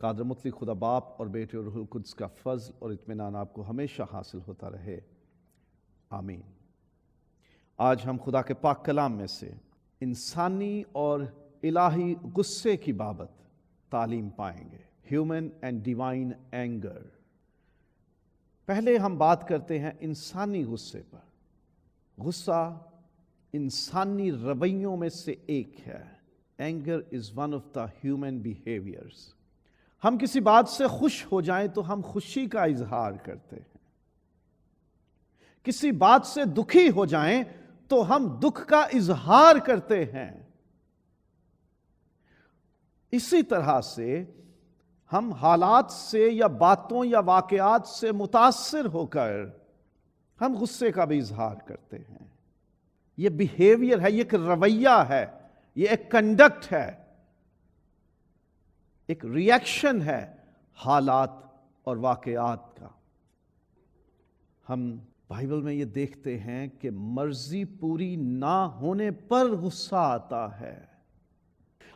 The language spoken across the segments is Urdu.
قادر مطلق خدا باپ اور بیٹے اور روح القدس کا فضل اور اطمینان آپ کو ہمیشہ حاصل ہوتا رہے، آمین۔ آج ہم خدا کے پاک کلام میں سے انسانی اور الہی غصے کی بابت تعلیم پائیں گے، ہیومن اینڈ ڈیوائن اینگر۔ پہلے ہم بات کرتے ہیں انسانی غصے پر۔ غصہ انسانی رویوں میں سے ایک ہے۔ Anger is one of the human behaviours. ہم کسی بات سے خوش ہو جائیں تو ہم خوشی کا اظہار کرتے ہیں، کسی بات سے دکھی ہو جائیں تو ہم دکھ کا اظہار کرتے ہیں۔ اسی طرح سے ہم حالات سے یا باتوں یا واقعات سے متاثر ہو کر ہم غصے کا بھی اظہار کرتے ہیں۔ یہ بیہیویئر ہے، یہ ایک رویہ ہے، یہ ایک کنڈکٹ ہے، ایک ری ایکشن ہے حالات اور واقعات کا۔ ہم بائبل میں یہ دیکھتے ہیں کہ مرضی پوری نہ ہونے پر غصہ آتا ہے۔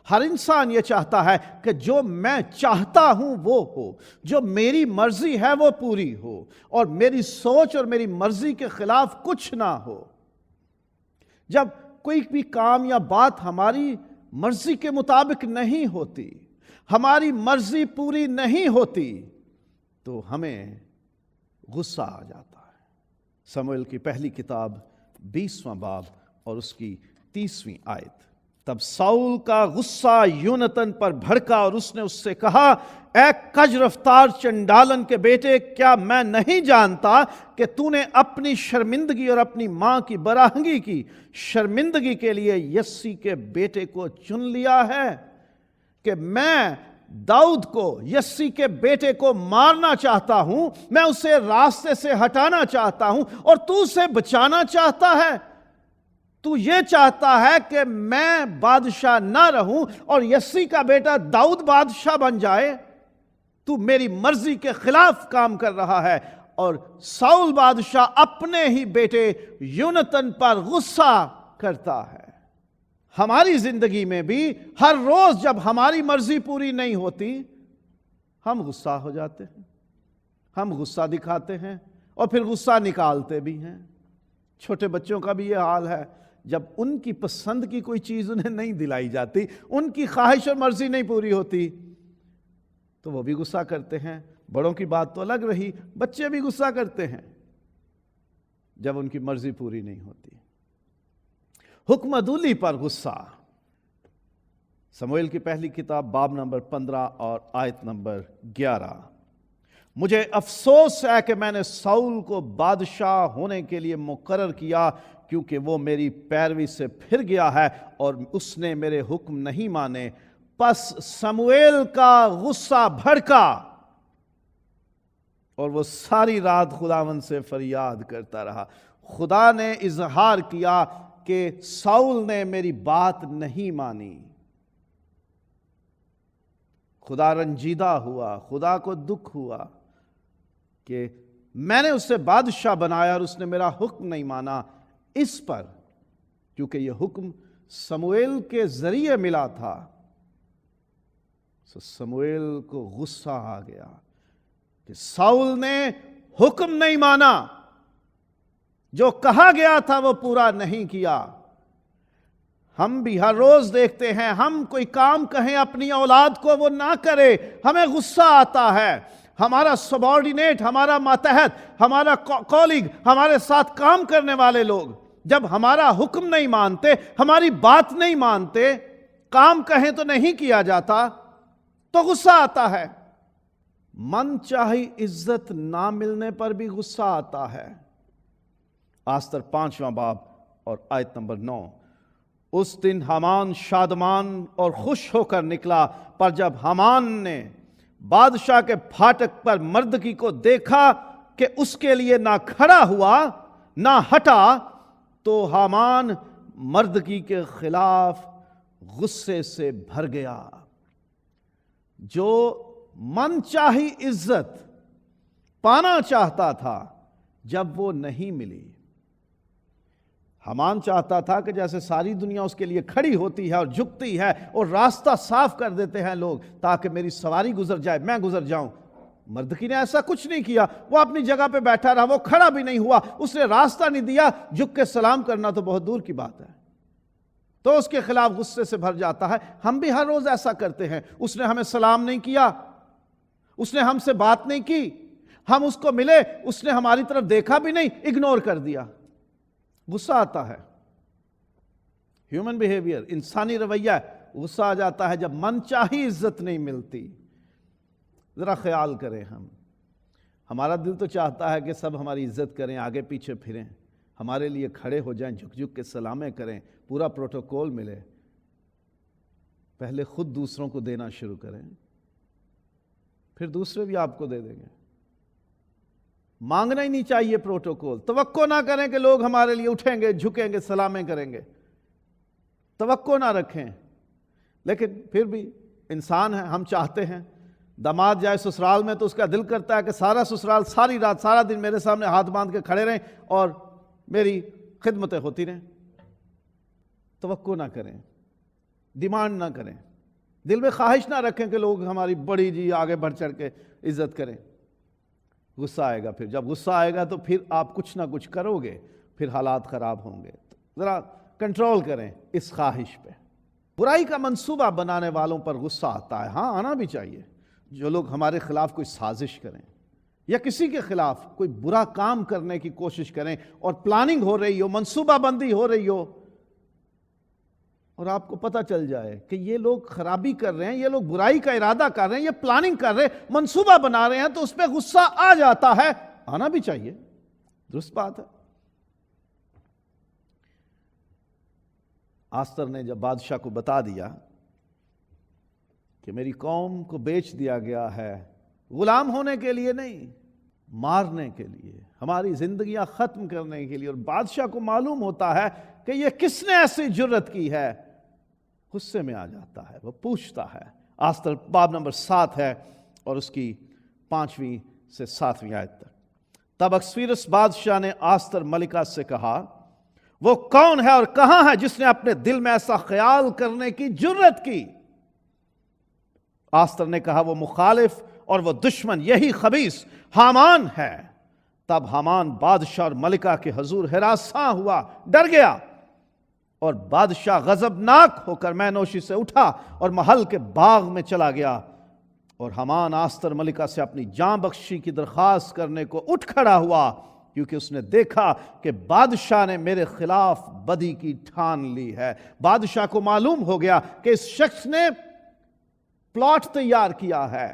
ہر انسان یہ چاہتا ہے کہ جو میں چاہتا ہوں وہ ہو، جو میری مرضی ہے وہ پوری ہو، اور میری سوچ اور میری مرضی کے خلاف کچھ نہ ہو۔ جب کوئی بھی کام یا بات ہماری مرضی کے مطابق نہیں ہوتی، ہماری مرضی پوری نہیں ہوتی، تو ہمیں غصہ آ جاتا ہے۔ سموئیل کی پہلی کتاب 20واں باب اور اس کی 30ویں آیت۔ تب ساؤل کا غصہ یونتن پر بھڑکا اور اس نے اس سے کہا، اے کج رفتار چنڈالن کے بیٹے، کیا میں نہیں جانتا کہ تو نے اپنی شرمندگی اور اپنی ماں کی براہنگی کی شرمندگی کے لیے یسی کے بیٹے کو چن لیا ہے؟ کہ میں داؤد کو، یسی کے بیٹے کو مارنا چاہتا ہوں، میں اسے راستے سے ہٹانا چاہتا ہوں، اور تو اسے بچانا چاہتا ہے۔ تو یہ چاہتا ہے کہ میں بادشاہ نہ رہوں اور یسی کا بیٹا داؤد بادشاہ بن جائے۔ تو میری مرضی کے خلاف کام کر رہا ہے، اور ساؤل بادشاہ اپنے ہی بیٹے یونتن پر غصہ کرتا ہے۔ ہماری زندگی میں بھی ہر روز جب ہماری مرضی پوری نہیں ہوتی، ہم غصہ ہو جاتے ہیں، ہم غصہ دکھاتے ہیں اور پھر غصہ نکالتے بھی ہیں۔ چھوٹے بچوں کا بھی یہ حال ہے، جب ان کی پسند کی کوئی چیز انہیں نہیں دلائی جاتی، ان کی خواہش اور مرضی نہیں پوری ہوتی، تو وہ بھی غصہ کرتے ہیں۔ بڑوں کی بات تو الگ رہی، بچے بھی غصہ کرتے ہیں جب ان کی مرضی پوری نہیں ہوتی۔ حکم عدولی پر غصہ۔ سموئیل کی پہلی کتاب باب نمبر 15 اور آیت نمبر 11۔ مجھے افسوس ہے کہ میں نے ساؤل کو بادشاہ ہونے کے لیے مقرر کیا، کیونکہ وہ میری پیروی سے پھر گیا ہے اور اس نے میرے حکم نہیں مانے۔ پس سموئیل کا غصہ بھڑکا اور وہ ساری رات خداوند سے فریاد کرتا رہا۔ خدا نے اظہار کیا کہ ساؤل نے میری بات نہیں مانی۔ خدا رنجیدہ ہوا، خدا کو دکھ ہوا کہ میں نے اسے بادشاہ بنایا اور اس نے میرا حکم نہیں مانا۔ اس پر کیونکہ یہ حکم سموئیل کے ذریعے ملا تھا، سموئیل کو غصہ آ گیا کہ ساؤل نے حکم نہیں مانا، جو کہا گیا تھا وہ پورا نہیں کیا۔ ہم بھی ہر روز دیکھتے ہیں، ہم کوئی کام کہیں اپنی اولاد کو وہ نہ کرے، ہمیں غصہ آتا ہے۔ ہمارا سبارڈینیٹ، ہمارا ماتحت، ہمارا کولیگ، ہمارے ساتھ کام کرنے والے لوگ جب ہمارا حکم نہیں مانتے، ہماری بات نہیں مانتے، کام کہیں تو نہیں کیا جاتا، تو غصہ آتا ہے۔ من چاہی عزت نہ ملنے پر بھی غصہ آتا ہے۔ آستر 5واں باب اور آیت نمبر 9۔ اس دن حامان شادمان اور خوش ہو کر نکلا، پر جب حامان نے بادشاہ کے پھاٹک پر مردکی کو دیکھا کہ اس کے لیے نہ کھڑا ہوا نہ ہٹا، تو حامان مردکی کے خلاف غصے سے بھر گیا۔ جو من چاہی عزت پانا چاہتا تھا، جب وہ نہیں ملی، حمان چاہتا تھا کہ جیسے ساری دنیا اس کے لیے کھڑی ہوتی ہے اور جھکتی ہے اور راستہ صاف کر دیتے ہیں لوگ تاکہ میری سواری گزر جائے، میں گزر جاؤں۔ مردکی نے ایسا کچھ نہیں کیا، وہ اپنی جگہ پہ بیٹھا رہا، وہ کھڑا بھی نہیں ہوا، اس نے راستہ نہیں دیا، جھک کے سلام کرنا تو بہت دور کی بات ہے، تو اس کے خلاف غصے سے بھر جاتا ہے۔ ہم بھی ہر روز ایسا کرتے ہیں، اس نے ہمیں سلام نہیں کیا، اس نے ہم سے بات نہیں کی، ہم اس کو ملے، اس نے ہماری طرف دیکھا بھی نہیں، اگنور کر دیا، غصہ آتا ہے۔ ہیومن بیہیویئر، انسانی رویہ، غصہ آ جاتا ہے جب من چاہی عزت نہیں ملتی۔ ذرا خیال کریں، ہمارا دل تو چاہتا ہے کہ سب ہماری عزت کریں، آگے پیچھے پھریں، ہمارے لیے کھڑے ہو جائیں، جھک جھک کے سلامیں کریں، پورا پروٹوکول ملے۔ پہلے خود دوسروں کو دینا شروع کریں، پھر دوسرے بھی آپ کو دے دیں گے۔ مانگنا ہی نہیں چاہیے پروٹوکول، توقع نہ کریں کہ لوگ ہمارے لیے اٹھیں گے، جھکیں گے، سلامیں کریں گے، توقع نہ رکھیں۔ لیکن پھر بھی انسان ہیں، ہم چاہتے ہیں داماد جائے سسرال میں تو اس کا دل کرتا ہے کہ سارا سسرال ساری رات سارا دن میرے سامنے ہاتھ باندھ کے کھڑے رہیں اور میری خدمتیں ہوتی رہیں۔ توقع نہ کریں، ڈیمانڈ نہ کریں، دل میں خواہش نہ رکھیں کہ لوگ ہماری بڑی جی آگے بڑھ چڑھ کے عزت کریں۔ غصہ آئے گا، پھر جب غصہ آئے گا تو پھر آپ کچھ نہ کچھ کرو گے، پھر حالات خراب ہوں گے۔ ذرا کنٹرول کریں اس خواہش پہ۔ برائی کا منصوبہ بنانے والوں پر غصہ آتا ہے، ہاں آنا بھی چاہیے۔ جو لوگ ہمارے خلاف کوئی سازش کریں یا کسی کے خلاف کوئی برا کام کرنے کی کوشش کریں اور پلاننگ ہو رہی ہو، منصوبہ بندی ہو رہی ہو، اور آپ کو پتہ چل جائے کہ یہ لوگ خرابی کر رہے ہیں، یہ لوگ برائی کا ارادہ کر رہے ہیں، یہ پلاننگ کر رہے ہیں، منصوبہ بنا رہے ہیں، تو اس پہ غصہ آ جاتا ہے۔ آنا بھی چاہیے، درست بات ہے۔ آستر نے جب بادشاہ کو بتا دیا کہ میری قوم کو بیچ دیا گیا ہے، غلام ہونے کے لیے نہیں، مارنے کے لیے، ہماری زندگیاں ختم کرنے کے لیے، اور بادشاہ کو معلوم ہوتا ہے کہ یہ کس نے ایسی جرت کی ہے، غصے میں آ جاتا ہے، وہ پوچھتا ہے۔ آستر باب نمبر 7 ہے اور اس کی 5ویں سے 7ویں آیت تک۔ تب اکسویرس بادشاہ نے آستر ملکہ سے کہا، وہ کون ہے اور کہاں ہے جس نے اپنے دل میں ایسا خیال کرنے کی جرت کی؟ آستر نے کہا، وہ مخالف اور وہ دشمن، یہی خبیث حامان ہے۔ تب حامان بادشاہ اور ملکہ کے حضور ہراساں ہوا، ڈر گیا، اور بادشاہ غضبناک ہو کر مینوشی سے اٹھا اور محل کے باغ میں چلا گیا، اور حامان آستر ملکہ سے اپنی جان بخشی کی درخواست کرنے کو اٹھ کھڑا ہوا، کیونکہ اس نے دیکھا کہ بادشاہ نے میرے خلاف بدی کی ٹھان لی ہے۔ بادشاہ کو معلوم ہو گیا کہ اس شخص نے پلاٹ تیار کیا ہے،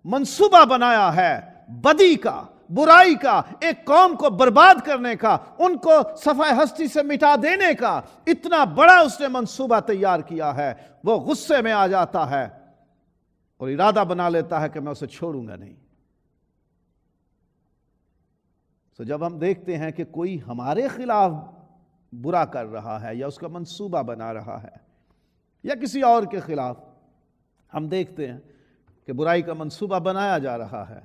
منصوبہ بنایا ہے بدی کا، برائی کا، ایک قوم کو برباد کرنے کا، ان کو صفحہ ہستی سے مٹا دینے کا، اتنا بڑا اس نے منصوبہ تیار کیا ہے۔ وہ غصے میں آ جاتا ہے اور ارادہ بنا لیتا ہے کہ میں اسے چھوڑوں گا نہیں۔ تو جب ہم دیکھتے ہیں کہ کوئی ہمارے خلاف برا کر رہا ہے یا اس کا منصوبہ بنا رہا ہے یا کسی اور کے خلاف ہم دیکھتے ہیں کہ برائی کا منصوبہ بنایا جا رہا ہے،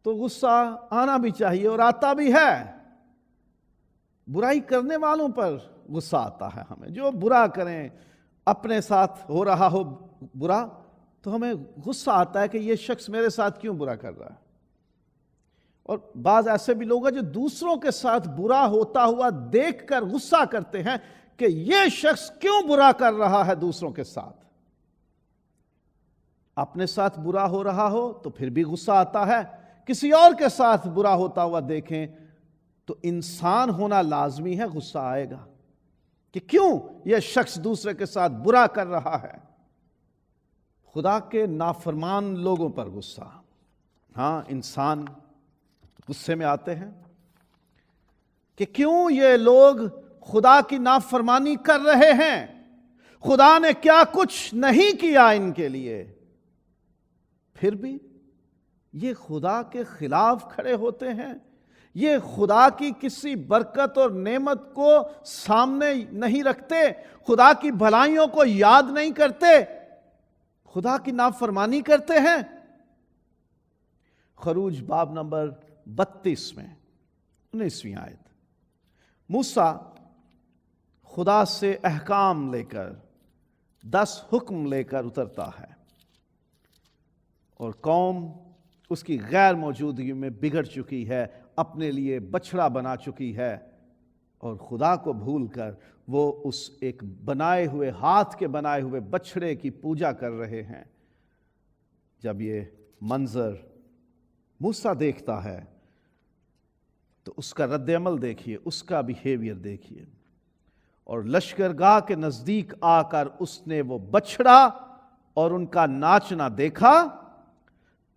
تو غصہ آنا بھی چاہیے اور آتا بھی ہے۔ برائی کرنے والوں پر غصہ آتا ہے ہمیں، جو برا کریں، اپنے ساتھ ہو رہا ہو برا تو ہمیں غصہ آتا ہے کہ یہ شخص میرے ساتھ کیوں برا کر رہا ہے۔ اور بعض ایسے بھی لوگ ہیں جو دوسروں کے ساتھ برا ہوتا ہوا دیکھ کر غصہ کرتے ہیں کہ یہ شخص کیوں برا کر رہا ہے دوسروں کے ساتھ۔ اپنے ساتھ برا ہو رہا ہو تو پھر بھی غصہ آتا ہے، کسی اور کے ساتھ برا ہوتا ہوا دیکھیں تو انسان ہونا لازمی ہے، غصہ آئے گا کہ کیوں یہ شخص دوسرے کے ساتھ برا کر رہا ہے۔ خدا کے نافرمان لوگوں پر غصہ، ہاں انسان غصے میں آتے ہیں کہ کیوں یہ لوگ خدا کی نافرمانی کر رہے ہیں، خدا نے کیا کچھ نہیں کیا ان کے لیے، پھر بھی یہ خدا کے خلاف کھڑے ہوتے ہیں، یہ خدا کی کسی برکت اور نعمت کو سامنے نہیں رکھتے، خدا کی بھلائیوں کو یاد نہیں کرتے، خدا کی نافرمانی کرتے ہیں۔ خروج باب نمبر 32 میں 19ویں آیت، موسیٰ خدا سے احکام لے کر 10 حکم لے کر اترتا ہے، اور قوم اس کی غیر موجودگی میں بگڑ چکی ہے، اپنے لیے بچھڑا بنا چکی ہے، اور خدا کو بھول کر وہ اس ایک بنائے ہوئے ہاتھ کے بنائے ہوئے بچھڑے کی پوجا کر رہے ہیں۔ جب یہ منظر موسیٰ دیکھتا ہے تو اس کا رد عمل دیکھیے، اس کا بیہیویئر دیکھیے۔ اور لشکرگاہ کے نزدیک آ کر اس نے وہ بچھڑا اور ان کا ناچنا دیکھا،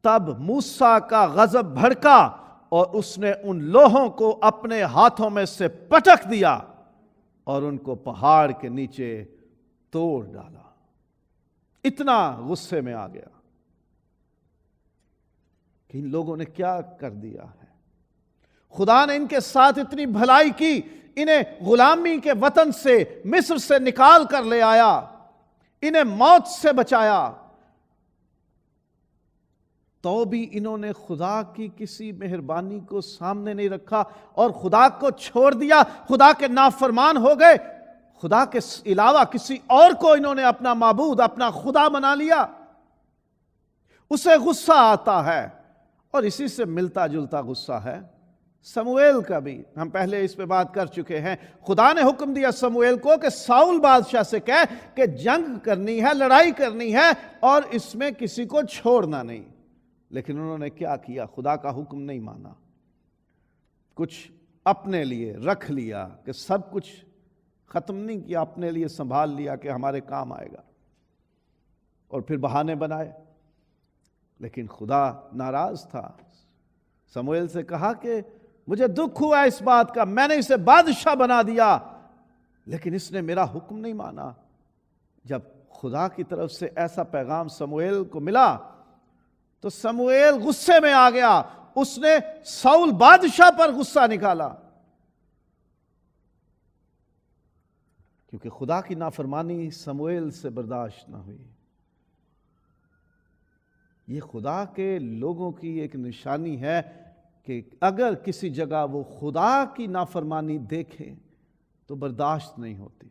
تب موسیٰ کا غضب بھڑکا اور اس نے ان لوہوں کو اپنے ہاتھوں میں سے پٹک دیا اور ان کو پہاڑ کے نیچے توڑ ڈالا۔ اتنا غصے میں آ گیا کہ ان لوگوں نے کیا کر دیا ہے۔ خدا نے ان کے ساتھ اتنی بھلائی کی، انہیں غلامی کے وطن سے مصر سے نکال کر لے آیا، انہیں موت سے بچایا، تو بھی انہوں نے خدا کی کسی مہربانی کو سامنے نہیں رکھا اور خدا کو چھوڑ دیا، خدا کے نافرمان ہو گئے، خدا کے علاوہ کسی اور کو انہوں نے اپنا معبود، اپنا خدا بنا لیا۔ اسے غصہ آتا ہے، اور اسی سے ملتا جلتا غصہ ہے سموئیل کا بھی۔ ہم پہلے اس پہ بات کر چکے ہیں۔ خدا نے حکم دیا سموئیل کو کہ ساؤل بادشاہ سے کہہ کہ جنگ کرنی ہے، لڑائی کرنی ہے، اور اس میں کسی کو چھوڑنا نہیں۔ لیکن انہوں نے کیا کیا؟ خدا کا حکم نہیں مانا، کچھ اپنے لیے رکھ لیا، کہ سب کچھ ختم نہیں کیا، اپنے لیے سنبھال لیا کہ ہمارے کام آئے گا، اور پھر بہانے بنائے۔ لیکن خدا ناراض تھا، سموئیل سے کہا کہ مجھے دکھ ہوا اس بات کا، میں نے اسے بادشاہ بنا دیا، لیکن اس نے میرا حکم نہیں مانا۔ جب خدا کی طرف سے ایسا پیغام سموئیل کو ملا تو سموئیل غصے میں آ گیا، اس نے ساؤل بادشاہ پر غصہ نکالا، کیونکہ خدا کی نافرمانی سموئیل سے برداشت نہ ہوئی۔ یہ خدا کے لوگوں کی ایک نشانی ہے کہ اگر کسی جگہ وہ خدا کی نافرمانی دیکھیں تو برداشت نہیں ہوتی،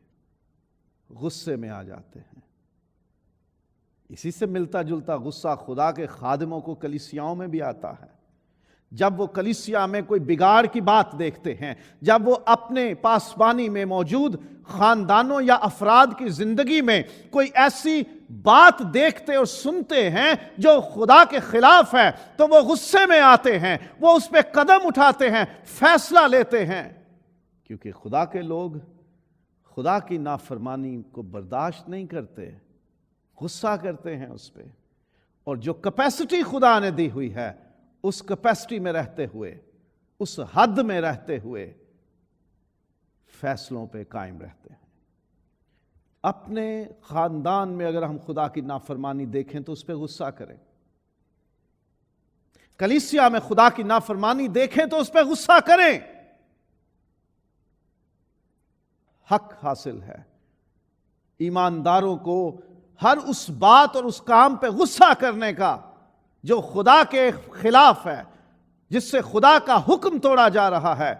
غصے میں آ جاتے ہیں۔ اسی سے ملتا جلتا غصہ خدا کے خادموں کو کلیسیاؤں میں بھی آتا ہے۔ جب وہ کلیسیا میں کوئی بگاڑ کی بات دیکھتے ہیں، جب وہ اپنے پاسبانی میں موجود خاندانوں یا افراد کی زندگی میں کوئی ایسی بات دیکھتے اور سنتے ہیں جو خدا کے خلاف ہے، تو وہ غصے میں آتے ہیں، وہ اس پہ قدم اٹھاتے ہیں، فیصلہ لیتے ہیں، کیونکہ خدا کے لوگ خدا کی نافرمانی کو برداشت نہیں کرتے، غصہ کرتے ہیں اس پہ۔ اور جو کیپیسٹی خدا نے دی ہوئی ہے، اس کیپیسٹی میں رہتے ہوئے، اس حد میں رہتے ہوئے فیصلوں پہ قائم رہتے ہیں۔ اپنے خاندان میں اگر ہم خدا کی نافرمانی دیکھیں تو اس پہ غصہ کریں، کلیسیا میں خدا کی نافرمانی دیکھیں تو اس پہ غصہ کریں۔ حق حاصل ہے ایمانداروں کو ہر اس بات اور اس کام پہ غصہ کرنے کا جو خدا کے خلاف ہے، جس سے خدا کا حکم توڑا جا رہا ہے۔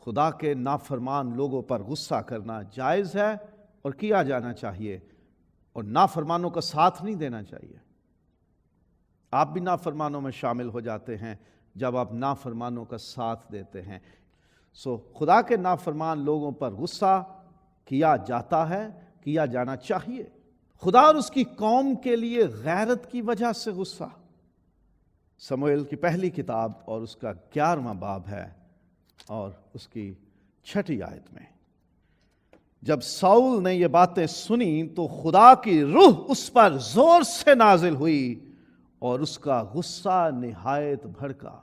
خدا کے نافرمان لوگوں پر غصہ کرنا جائز ہے اور کیا جانا چاہیے، اور نافرمانوں کا ساتھ نہیں دینا چاہیے۔ آپ بھی نافرمانوں میں شامل ہو جاتے ہیں جب آپ نافرمانوں کا ساتھ دیتے ہیں۔ خدا کے نافرمان لوگوں پر غصہ کیا جاتا ہے، کیا جانا چاہیے۔ خدا اور اس کی قوم کے لیے غیرت کی وجہ سے غصہ۔ سموئیل کی پہلی کتاب اور اس کا 11واں باب ہے اور اس کی 6 آیت میں، جب ساؤل نے یہ باتیں سنی تو خدا کی روح اس پر زور سے نازل ہوئی اور اس کا غصہ نہایت بھڑکا۔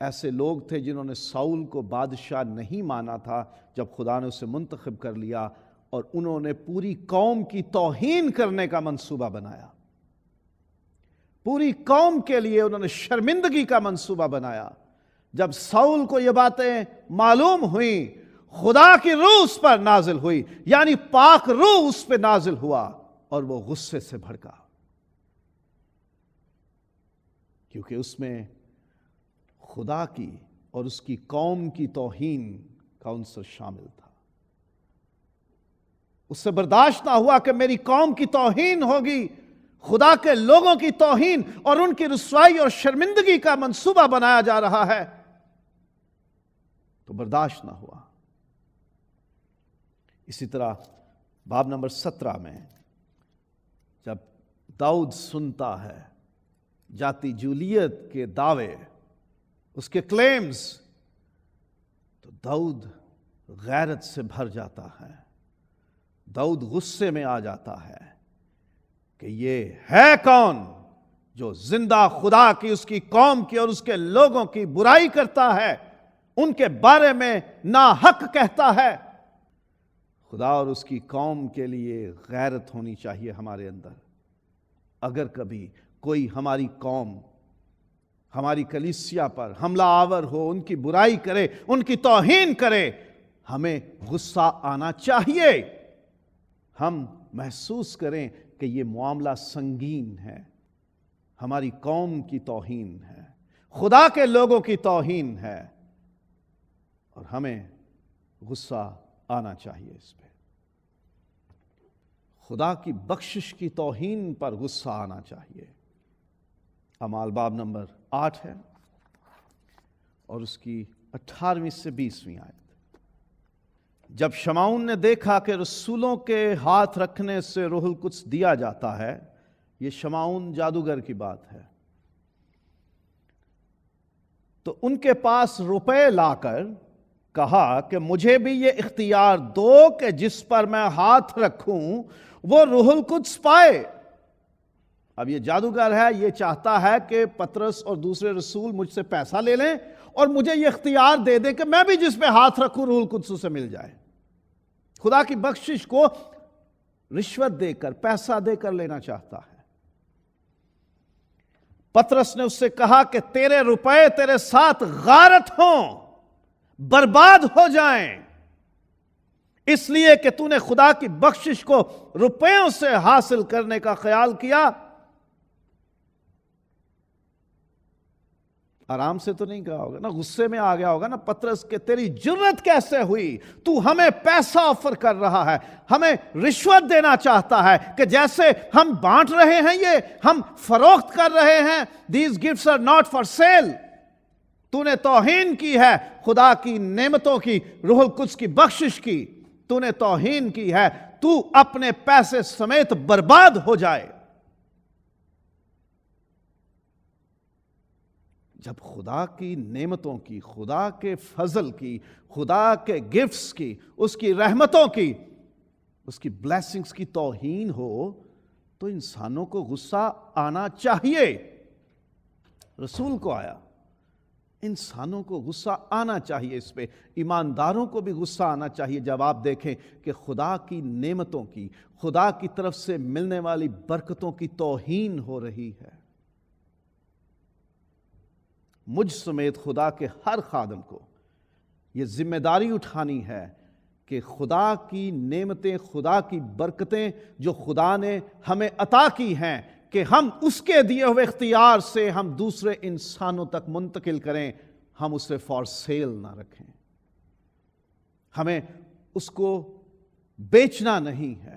ایسے لوگ تھے جنہوں نے ساؤل کو بادشاہ نہیں مانا تھا جب خدا نے اسے منتخب کر لیا، اور انہوں نے پوری قوم کی توہین کرنے کا منصوبہ بنایا، پوری قوم کے لیے انہوں نے شرمندگی کا منصوبہ بنایا۔ جب ساؤل کو یہ باتیں معلوم ہوئیں، خدا کی روح اس پر نازل ہوئی، یعنی پاک روح اس پہ نازل ہوا، اور وہ غصے سے بھڑکا، کیونکہ اس میں خدا کی اور اس کی قوم کی توہین کا عنصر شامل تھا۔ اس سے برداشت نہ ہوا کہ میری قوم کی توہین ہوگی، خدا کے لوگوں کی توہین اور ان کی رسوائی اور شرمندگی کا منصوبہ بنایا جا رہا ہے، تو برداشت نہ ہوا۔ اسی طرح باب نمبر 17 میں جب داؤد سنتا ہے جاتی جولیت کے دعوے، اس کے کلیمز، تو داؤد غیرت سے بھر جاتا ہے، داؤد غصے میں آ جاتا ہے کہ یہ ہے کون جو زندہ خدا کی، اس کی قوم کی اور اس کے لوگوں کی برائی کرتا ہے، ان کے بارے میں ناحق کہتا ہے۔ خدا اور اس کی قوم کے لیے غیرت ہونی چاہیے ہمارے اندر۔ اگر کبھی کوئی ہماری قوم، ہماری کلیسیا پر حملہ آور ہو، ان کی برائی کرے، ان کی توہین کرے، ہمیں غصہ آنا چاہیے۔ ہم محسوس کریں کہ یہ معاملہ سنگین ہے، ہماری قوم کی توہین ہے، خدا کے لوگوں کی توہین ہے، اور ہمیں غصہ آنا چاہیے اس پہ۔ خدا کی بخشش کی توہین پر غصہ آنا چاہیے۔ اعمال باب نمبر 8 ہے اور اس کی 18ویں سے 20ویں آیت۔ جب شمعون نے دیکھا کہ رسولوں کے ہاتھ رکھنے سے روح القدس دیا جاتا ہے، یہ شمعون جادوگر کی بات ہے، تو ان کے پاس روپے لا کر کہا کہ مجھے بھی یہ اختیار دو کہ جس پر میں ہاتھ رکھوں وہ روح القدس پائے۔ اب یہ جادوگر ہے، یہ چاہتا ہے کہ پطرس اور دوسرے رسول مجھ سے پیسہ لے لیں اور مجھے یہ اختیار دے دیں کہ میں بھی جس پہ ہاتھ رکھوں روح القدس سے مل جائے۔ خدا کی بخشش کو رشوت دے کر، پیسہ دے کر لینا چاہتا ہے۔ پطرس نے اس سے کہا کہ تیرے روپے تیرے ساتھ غارت ہوں، برباد ہو جائیں، اس لیے کہ تو نے خدا کی بخشش کو روپیوں سے حاصل کرنے کا خیال کیا۔ آرام سے تو نہیں کہا ہوگا نا، غصے میں آ گیا ہوگا نا پطرس کہ تیری جرت کیسے ہوئی، تو ہمیں پیسہ آفر کر رہا ہے، ہمیں رشوت دینا چاہتا ہے کہ جیسے ہم بانٹ رہے ہیں، یہ ہم فروخت کر رہے ہیں۔ These gifts are not for sale۔ تو نے توہین کی ہے خدا کی نعمتوں کی، روح القدس کی بخشش کی، تو نے توہین کی ہے، تو اپنے پیسے سمیت برباد ہو جائے۔ جب خدا کی نعمتوں کی، خدا کے فضل کی، خدا کے گفٹس کی، اس کی رحمتوں کی، اس کی بلیسنگز کی توہین ہو تو انسانوں کو غصہ آنا چاہیے۔ رسول کو آیا، انسانوں کو غصہ آنا چاہیے اس پہ، ایمانداروں کو بھی غصہ آنا چاہیے جب آپ دیکھیں کہ خدا کی نعمتوں کی، خدا کی طرف سے ملنے والی برکتوں کی توہین ہو رہی ہے۔ مجھ سمیت خدا کے ہر خادم کو یہ ذمہ داری اٹھانی ہے کہ خدا کی نعمتیں، خدا کی برکتیں جو خدا نے ہمیں عطا کی ہیں، کہ ہم اس کے دیے ہوئے اختیار سے ہم دوسرے انسانوں تک منتقل کریں، ہم اسے فار سیل نہ رکھیں، ہمیں اس کو بیچنا نہیں ہے۔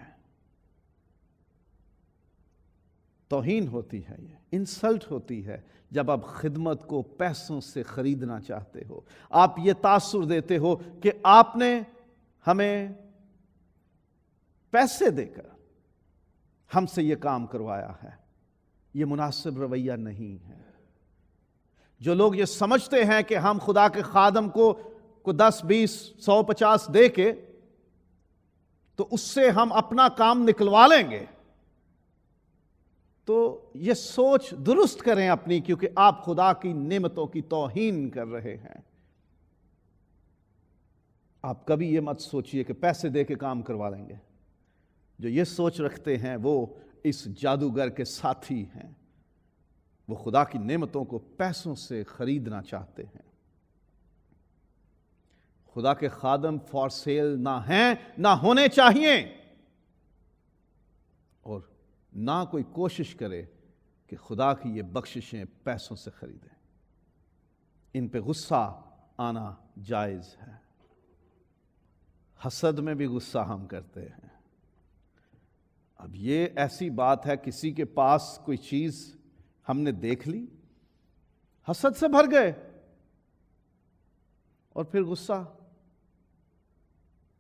توہین ہوتی ہے، یہ انسلٹ ہوتی ہے جب آپ خدمت کو پیسوں سے خریدنا چاہتے ہو، آپ یہ تاثر دیتے ہو کہ آپ نے ہمیں پیسے دے کر ہم سے یہ کام کروایا ہے۔ یہ مناسب رویہ نہیں ہے۔ جو لوگ یہ سمجھتے ہیں کہ ہم خدا کے خادم کو 10 20 100 50 دے کے تو اس سے ہم اپنا کام نکلوا لیں گے، تو یہ سوچ درست کریں اپنی، کیونکہ آپ خدا کی نعمتوں کی توہین کر رہے ہیں۔ آپ کبھی یہ مت سوچئے کہ پیسے دے کے کام کروا لیں گے۔ جو یہ سوچ رکھتے ہیں وہ اس جادوگر کے ساتھی ہیں، وہ خدا کی نعمتوں کو پیسوں سے خریدنا چاہتے ہیں۔ خدا کے خادم فار سیل نہ ہیں، نہ ہونے چاہیے، اور نہ کوئی کوشش کرے کہ خدا کی یہ بخششیں پیسوں سے خریدیں۔ ان پہ غصہ آنا جائز ہے۔ حسد میں بھی غصہ ہم کرتے ہیں۔ اب یہ ایسی بات ہے، کسی کے پاس کوئی چیز ہم نے دیکھ لی، حسد سے بھر گئے، اور پھر غصہ۔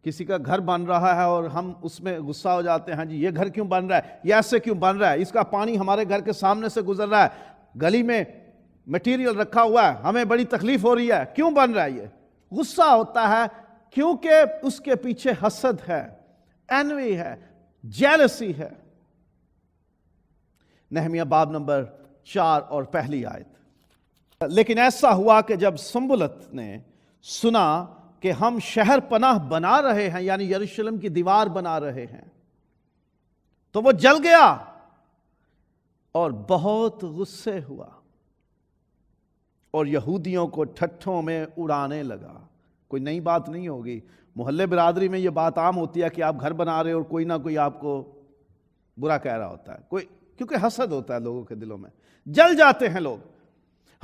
کسی کا گھر بن رہا ہے اور ہم اس میں غصہ ہو جاتے ہیں، ہاں جی یہ گھر کیوں بن رہا ہے، یہ ایسے کیوں بن رہا ہے، اس کا پانی ہمارے گھر کے سامنے سے گزر رہا ہے، گلی میں مٹیریل رکھا ہوا ہے، ہمیں بڑی تکلیف ہو رہی ہے، کیوں بن رہا ہے یہ؟ غصہ ہوتا ہے کیونکہ اس کے پیچھے حسد ہے، انوی ہے، جیلسی ہے۔ نہمیہ باب نمبر 4 اور پہلی آیت۔ لیکن ایسا ہوا کہ جب سنبلت نے سنا کہ ہم شہر پناہ بنا رہے ہیں، یعنی یروشلم کی دیوار بنا رہے ہیں، تو وہ جل گیا اور بہت غصے ہوا اور یہودیوں کو ٹھٹھوں میں اڑانے لگا۔ کوئی نئی بات نہیں ہوگی، محلے برادری میں یہ بات عام ہوتی ہے کہ آپ گھر بنا رہے اور کوئی نہ کوئی آپ کو برا کہہ رہا ہوتا ہے، کیونکہ حسد ہوتا ہے لوگوں کے دلوں میں، جل جاتے ہیں لوگ۔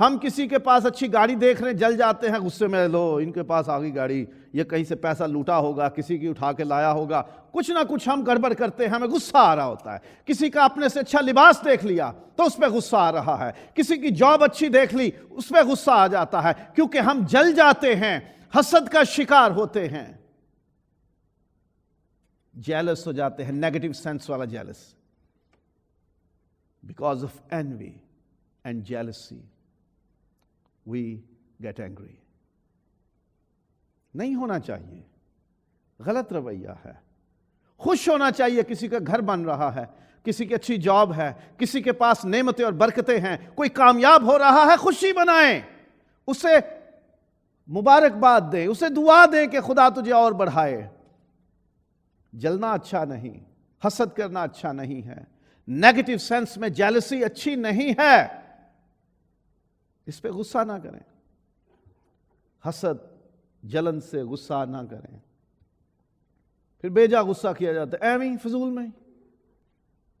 ہم کسی کے پاس اچھی گاڑی دیکھ رہے ہیں، جل جاتے ہیں غصے میں، لو ان کے پاس آ گئی گاڑی، یہ کہیں سے پیسہ لوٹا ہوگا، کسی کی اٹھا کے لایا ہوگا، کچھ نہ کچھ ہم گڑبڑ کرتے ہیں، ہمیں غصہ آ رہا ہوتا ہے۔ کسی کا اپنے سے اچھا لباس دیکھ لیا تو اس پہ غصہ آ رہا ہے، کسی کی جاب اچھی دیکھ لی اس پہ غصہ آ جاتا ہے، کیونکہ ہم جل جاتے ہیں، حسد کا شکار ہوتے ہیں، جیلس ہو جاتے ہیں، نیگیٹو سینس والا jealous, because of envy and jealousy we get angry۔ نہیں ہونا چاہیے، غلط رویہ ہے۔ خوش ہونا چاہیے، کسی کا گھر بن رہا ہے، کسی کی اچھی جاب ہے، کسی کے پاس نعمتیں اور برکتیں ہیں، کوئی کامیاب ہو رہا ہے، خوشی منائیں، اسے مبارکباد دیں، اسے دعا دیں کہ خدا تجھے اور بڑھائے۔ جلنا اچھا نہیں، حسد کرنا اچھا نہیں ہے، نیگیٹو سینس میں جیلسی اچھی نہیں ہے، اس پہ غصہ نہ کریں، حسد جلن سے غصہ نہ کریں۔ پھر بے جا غصہ کیا جاتا ہے، ایویں فضول میں،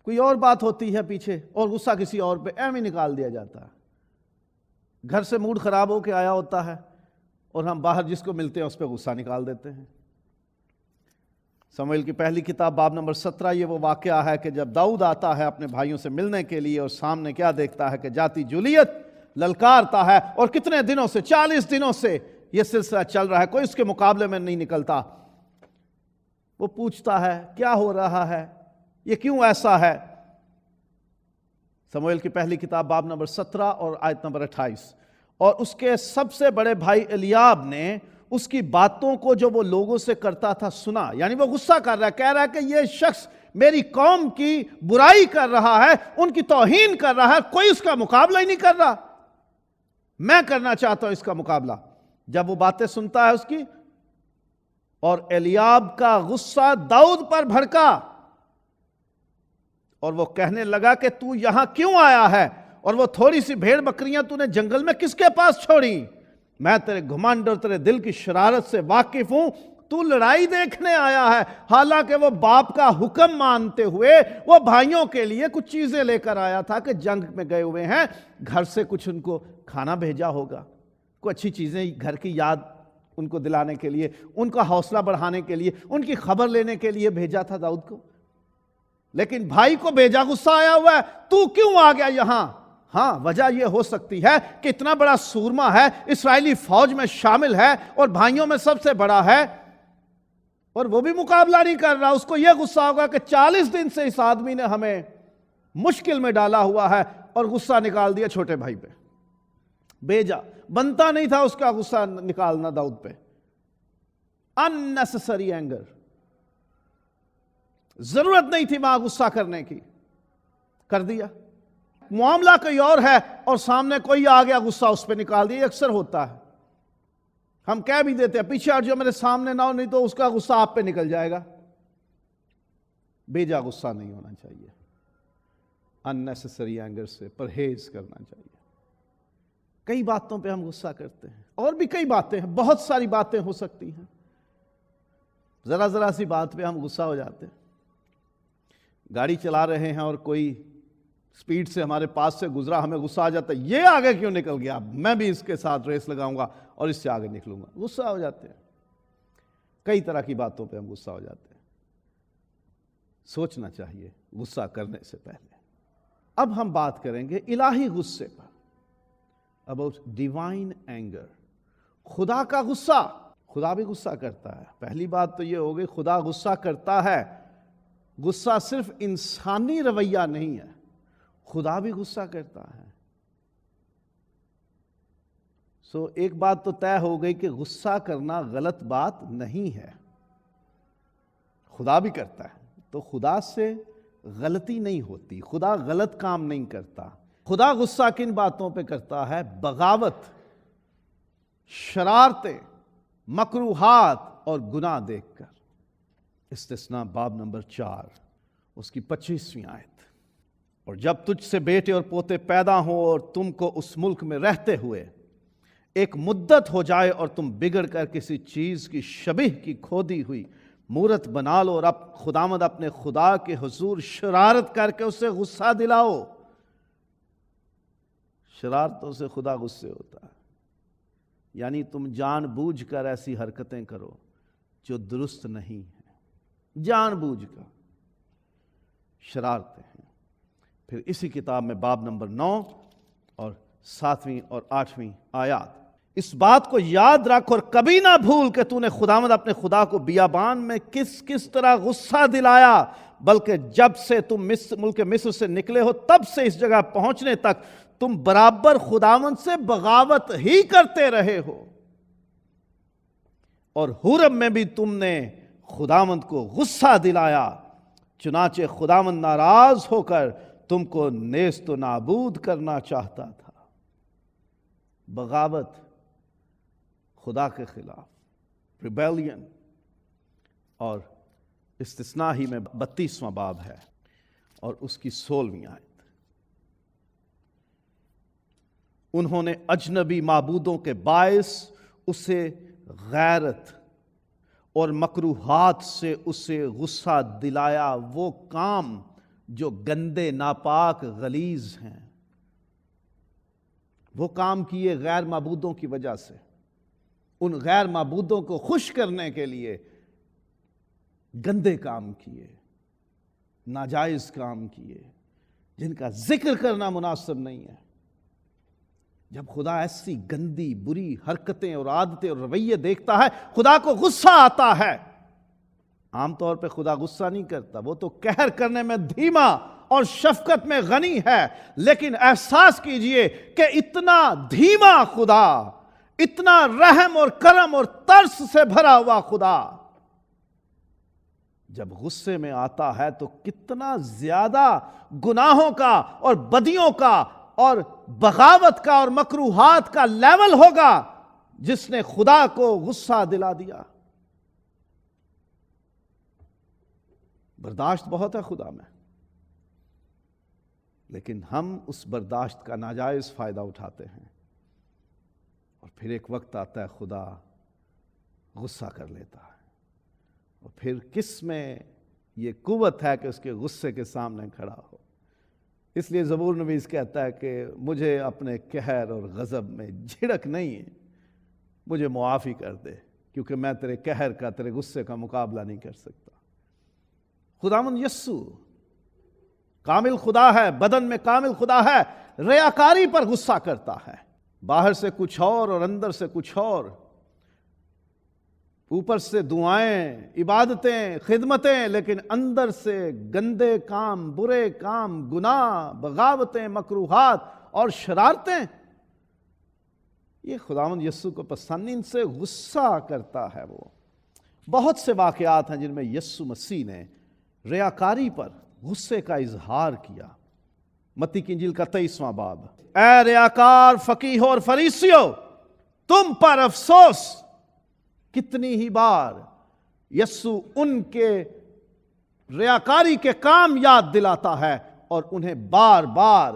کوئی اور بات ہوتی ہے پیچھے اور غصہ کسی اور پہ ایویں نکال دیا جاتا ہے۔ گھر سے موڈ خراب ہو کے آیا ہوتا ہے اور ہم باہر جس کو ملتے ہیں اس پہ غصہ نکال دیتے ہیں۔ سموئیل کی پہلی کتاب باب نمبر 17، یہ وہ واقعہ ہے کہ جب داؤد آتا ہے اپنے بھائیوں سے ملنے کے لیے اور سامنے کیا دیکھتا ہے کہ جاتی جولیت للکارتا ہے، اور کتنے دنوں سے، 40 دنوں سے یہ سلسلہ چل رہا ہے، کوئی اس کے مقابلے میں نہیں نکلتا۔ وہ پوچھتا ہے کیا ہو رہا ہے، یہ کیوں ایسا ہے؟ سموئیل کی پہلی کتاب باب نمبر 17 اور آیت نمبر 28۔ اور اس کے سب سے بڑے بھائی الیاب نے اس کی باتوں کو جو وہ لوگوں سے کرتا تھا سنا، یعنی وہ غصہ کر رہا ہے، کہہ رہا ہے کہ یہ شخص میری قوم کی برائی کر رہا ہے، ان کی توہین کر رہا ہے، کوئی اس کا مقابلہ ہی نہیں کر رہا، میں کرنا چاہتا ہوں اس کا مقابلہ۔ جب وہ باتیں سنتا ہے اس کی، اور الیاب کا غصہ داؤد پر بھڑکا اور وہ کہنے لگا کہ تو یہاں کیوں آیا ہے، اور وہ تھوڑی سی بھیڑ بکریاں تو نے جنگل میں کس کے پاس چھوڑی؟ میں تیرے گھمنڈ اور تیرے دل کی شرارت سے واقف ہوں، تو لڑائی دیکھنے آیا ہے۔ حالانکہ وہ باپ کا حکم مانتے ہوئے وہ بھائیوں کے لیے کچھ چیزیں لے کر آیا تھا کہ جنگ میں گئے ہوئے ہیں، گھر سے کچھ ان کو کھانا بھیجا ہوگا، کوئی اچھی چیزیں گھر کی یاد ان کو دلانے کے لیے، ان کا حوصلہ بڑھانے کے لیے، ان کی خبر لینے کے لیے بھیجا تھا داؤد کو۔ لیکن بھائی کو بھیجا غصہ آیا ہوا ہے، تو کیوں آ گیا یہاں؟ ہاں، وجہ یہ ہو سکتی ہے کہ اتنا بڑا سورما ہے، اسرائیلی فوج میں شامل ہے اور بھائیوں میں سب سے بڑا ہے، اور وہ بھی مقابلہ نہیں کر رہا۔ اس کو یہ غصہ ہوگا کہ 40 دن سے اس آدمی نے ہمیں مشکل میں ڈالا ہوا ہے، اور غصہ نکال دیا چھوٹے بھائی پہ۔ بیجا بنتا نہیں تھا اس کا غصہ نکالنا داؤد پہ، unnecessary anger، ضرورت نہیں تھی وہاں غصہ کرنے کی، کر دیا۔ معاملہ کوئی اور ہے اور سامنے کوئی آ گیا، غصہ اس پہ نکال دیا۔ یہ اکثر ہوتا ہے، ہم کہہ بھی دیتے ہیں پیچھے ہٹ جو میرے سامنے نہ ہو، نہیں تو اس کا غصہ آپ پہ نکل جائے گا۔ بیجا غصہ نہیں ہونا چاہیے، unnecessary anger سے پرہیز کرنا چاہیے۔ کئی باتوں پہ ہم غصہ کرتے ہیں، اور بھی کئی باتیں ہیں، بہت ساری باتیں ہو سکتی ہیں، ذرا سی بات پہ ہم غصہ ہو جاتے ہیں۔ گاڑی چلا رہے ہیں اور کوئی سپیڈ سے ہمارے پاس سے گزرا، ہمیں غصہ آ جاتا ہے، یہ آگے کیوں نکل گیا، میں بھی اس کے ساتھ ریس لگاؤں گا اور اس سے آگے نکلوں گا، غصہ ہو جاتے ہیں۔ کئی طرح کی باتوں پہ ہم غصہ ہو جاتے ہیں۔ سوچنا چاہیے غصہ کرنے سے پہلے۔ اب ہم بات کریں گے الہی غصے پر، اباؤٹ ڈیوائن اینگر، خدا کا غصہ۔ خدا بھی غصہ کرتا ہے۔ پہلی بات تو یہ ہو گئی، خدا غصہ کرتا ہے۔ غصہ صرف انسانی رویہ نہیں ہے، خدا بھی غصہ کرتا ہے۔ ایک بات تو طے ہو گئی کہ غصہ کرنا غلط بات نہیں ہے، خدا بھی کرتا ہے، تو خدا سے غلطی نہیں ہوتی، خدا غلط کام نہیں کرتا۔ خدا غصہ کن باتوں پہ کرتا ہے؟ بغاوت، شرارتیں، مکروہات اور گناہ دیکھ کر۔ استثناء باب نمبر 4 اس کی 25ویں آیت۔ اور جب تجھ سے بیٹے اور پوتے پیدا ہوں اور تم کو اس ملک میں رہتے ہوئے ایک مدت ہو جائے اور تم بگڑ کر کسی چیز کی شبیہ کی کھودی ہوئی مورت بنا لو اور خداوند اپنے خدا کے حضور شرارت کر کے اسے غصہ دلاؤ۔ شرارتوں سے خدا غصے ہوتا ہے، یعنی تم جان بوجھ کر ایسی حرکتیں کرو جو درست نہیں ہیں، جان بوجھ کر شرارتیں ہیں۔ پھر اسی کتاب میں باب نمبر 9 اور 7ویں اور 8ویں آیات، اس بات کو یاد رکھ اور کبھی نہ بھول کہ تو نے خداوند اپنے خدا کو بیابان میں کس کس طرح غصہ دلایا، بلکہ جب سے تم ملک مصر سے نکلے ہو تب سے اس جگہ پہنچنے تک تم برابر خداوند سے بغاوت ہی کرتے رہے ہو، اور حورم میں بھی تم نے خداوند کو غصہ دلایا، چنانچہ خداوند ناراض ہو کر تم کو نیست و نابود کرنا چاہتا تھا۔ بغاوت خدا کے خلاف، ریبیلین۔ اور استثناء ہی میں 32واں باب ہے اور اس کی 16ویں آیت، انہوں نے اجنبی معبودوں کے باعث اسے غیرت اور مکروہات سے اسے غصہ دلایا، وہ کام جو گندے، ناپاک، غلیظ ہیں، وہ کام کیے غیر معبودوں کی وجہ سے۔ ان غیر معبودوں کو خوش کرنے کے لیے گندے کام کیے، ناجائز کام کیے، جن کا ذکر کرنا مناسب نہیں ہے۔ جب خدا ایسی گندی، بری حرکتیں اور عادتیں اور رویے دیکھتا ہے، خدا کو غصہ آتا ہے۔ عام طور پہ خدا غصہ نہیں کرتا، وہ تو قہر کرنے میں دھیما اور شفقت میں غنی ہے، لیکن احساس کیجئے کہ اتنا دھیما خدا، اتنا رحم اور کرم اور ترس سے بھرا ہوا خدا جب غصے میں آتا ہے تو کتنا زیادہ گناہوں کا اور بدیوں کا اور بغاوت کا اور مکروہات کا لیول ہوگا جس نے خدا کو غصہ دلا دیا۔ برداشت بہت ہے خدا میں، لیکن ہم اس برداشت کا ناجائز فائدہ اٹھاتے ہیں، اور پھر ایک وقت آتا ہے خدا غصہ کر لیتا ہے، اور پھر کس میں یہ قوت ہے کہ اس کے غصے کے سامنے کھڑا ہو؟ اس لیے زبور نویس کہتا ہے کہ مجھے اپنے قہر اور غضب میں جھڑک نہیں ہے، مجھے معافی کر دے، کیونکہ میں تیرے قہر کا، تیرے غصے کا مقابلہ نہیں کر سکتا۔ خداوند یسوع کامل خدا ہے، بدن میں کامل خدا ہے، ریاکاری پر غصہ کرتا ہے۔ باہر سے کچھ اور اندر سے کچھ اور، اوپر سے دعائیں، عبادتیں، خدمتیں، لیکن اندر سے گندے کام، برے کام، گناہ، بغاوتیں، مکروہات اور شرارتیں۔ یہ خداوند یسوع کو پسند نہیں، ان سے غصہ کرتا ہے وہ۔ بہت سے واقعات ہیں جن میں یسوع مسیح نے ریاکاری پر غصے کا اظہار کیا۔ متی کی انجیل کا 23واں باب، اے ریاکار فقیہوں اور فریسیوں، تم پر افسوس۔ کتنی ہی بار یسوع ان کے ریاکاری کے کام یاد دلاتا ہے اور انہیں بار بار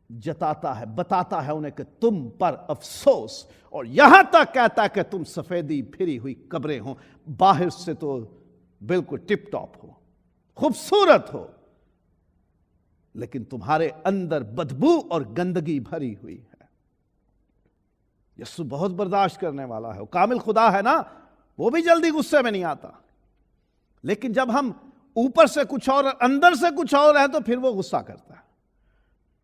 جتاتا ہے، بتاتا ہے انہیں کہ تم پر افسوس، اور یہاں تک کہتا ہے کہ تم سفیدی پھری ہوئی قبریں ہو، باہر سے تو بالکل ٹپ ٹاپ ہو، خوبصورت ہو، لیکن تمہارے اندر بدبو اور گندگی بھری ہوئی ہے۔ یسوع بہت برداشت کرنے والا ہے، وہ کامل خدا ہے نا، وہ بھی جلدی غصے میں نہیں آتا، لیکن جب ہم اوپر سے کچھ اور اندر سے کچھ اور ہے تو پھر وہ غصہ کرتا ہے۔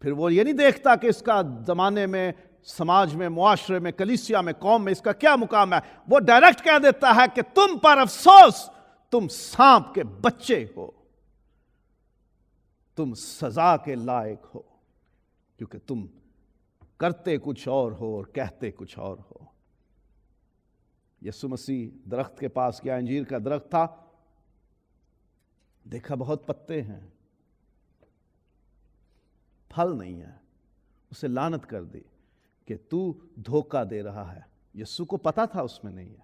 پھر وہ یہ نہیں دیکھتا کہ اس کا زمانے میں، سماج میں، معاشرے میں، کلیسیا میں، قوم میں اس کا کیا مقام ہے۔ وہ ڈائریکٹ کہہ دیتا ہے کہ تم پر افسوس، تم سانپ کے بچے ہو، تم سزا کے لائق ہو، کیونکہ تم کرتے کچھ اور ہو اور کہتے کچھ اور ہو۔ یسوع مسیح درخت کے پاس گیا، انجیر کا درخت تھا، دیکھا بہت پتے ہیں، پھل نہیں ہے، اسے لعنت کر دی کہ تو دھوکہ دے رہا ہے۔ یسوع کو پتا تھا اس میں نہیں ہے،